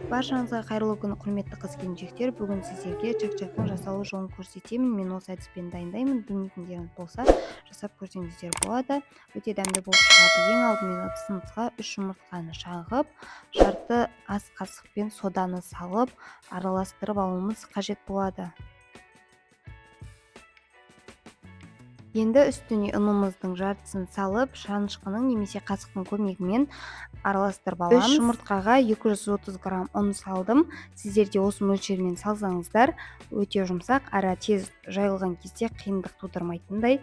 Баршаңызға қайырлы күн, құрметті қыз-келіншектер. Бүгін сіздерге чак-чактың жасалу жолын көрсетемін. Мен осы әдіспен дайындаймын. Білмейтіндеріңіз болса, жасап көрсеңіздер болады. Өте дәмді болып шығады. Ең алдымен ыдысымызға 3 жұмыртқаны жағып, жарты ас қасықпен соданы салып, араластырып алуымыз қажет болады. Енді үстіне ұнымыздың жартысын салып, шанышқының немесе қасықтың көмегімен араластырып аламыз. 3 жұмыртқаға 230 грамм ұн салдым. Сіздер де осы мөлшермен салсаңыздар, өте жұмсақ, әрі тез жайылған кезде қиындық тудырмайтындай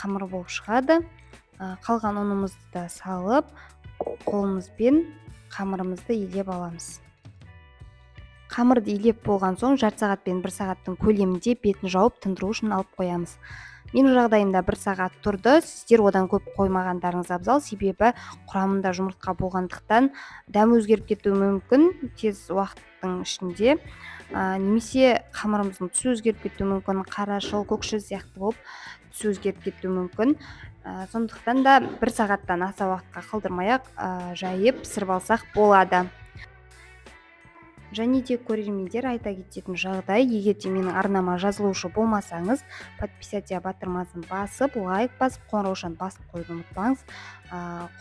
қамыр болып шығады. Қалған ұнымызды да салып, қолымызбен қамырымызды илеп аламыз. Қамырды илеп болған соң, жарты сағат пен 1 сағаттың көлемінде бетін жауып тындыру үшін алып қоямыз. Менің жағдайымда 1 сағат тұрды. Сіздер одан көп қоймағандарыңыз абзал, себебі құрамында жұмыртқа болғандықтан дәмі өзгеріп кетуі мүмкін тез уақыттың ішінде. Немесе қамырымыздың түсі өзгеріп кетуі мүмкін, қарашыл, көкшіл сияқты болып түсі өзгеріп кетуі мүмкін. Сондықтан да 1 сағаттан аса уақытқа қалдырмай-ақ жайып пісіріп алсақ болады. Және де көрермендер, айта кететін жағдай, егер де менің арнама жазылушы болмасаңыз, подписаться батырмасын басып, лайк басып, қоңыраушаны басып қойуды ұмытпаңыз.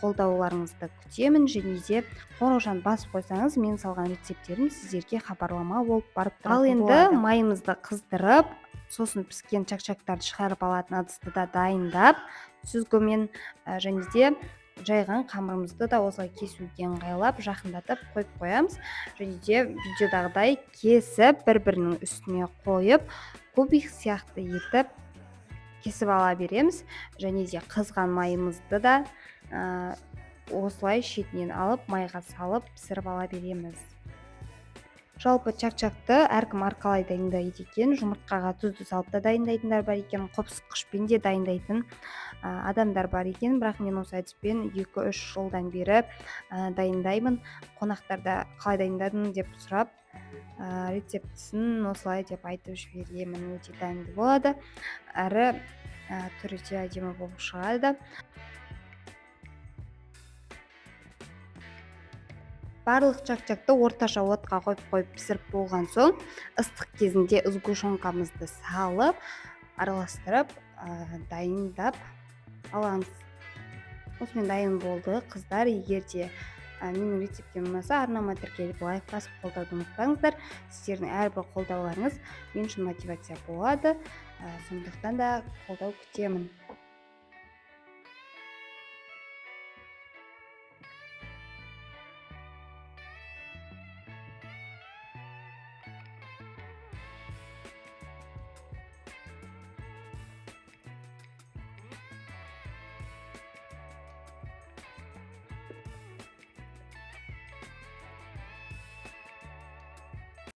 Қолдауларыңызды күтемін, және де қоңыраушаны басып қойсаңыз, мен салған рецепттерім сіздерге хабарлама болып барып тұратын болады. Ал енді майымызды қыздырып, сосын піскен чак-чактарды шығарып алатын ыдысты да дайындап, сүзгімен және де жайған қамырымызды да осылай кесуге ыңғайлап, жақындатып қойып қоямыз. Және де видеодағыдай кесіп, бір-бірінің үстіне қойып, кубик сияқты етіп кесіп ала береміз. Және де қызған майымызды да осылай шетінен алып, майға салып, пісіріп ала береміз. Жалпы чак-чакты әркім әрқалай дайындайды екен. Жұмыртқаға тұзды салып та дайындайтындар бар екен, қопсытқышпен де дайындайтын адамдар бар екен. Бірақ мен осы әдіспен 2-3 жылдан бері дайындаймын. Қонақтарда қалай дайындадың деп сұрап, рецептісін осылай деп айтып жіберемін. Өте дәмді болады, әрі түрі де әдемі болып шығады. Барлық чак-чакты орташа отқа қойып пісіріп болған соң, ыстық кезінде сгущенкамызды салып, араластырып, дайындап аламыз. Осымен дайын болды. Қыздар, егер де менің рецептім ұнаса, арнама тіркеліп лайк басып қолдауды ұмытпаңыздар. Сіздердің әрбір қолдауларыңыз мен үшін мотивация болады. Сондықтан да қолдау күтемін.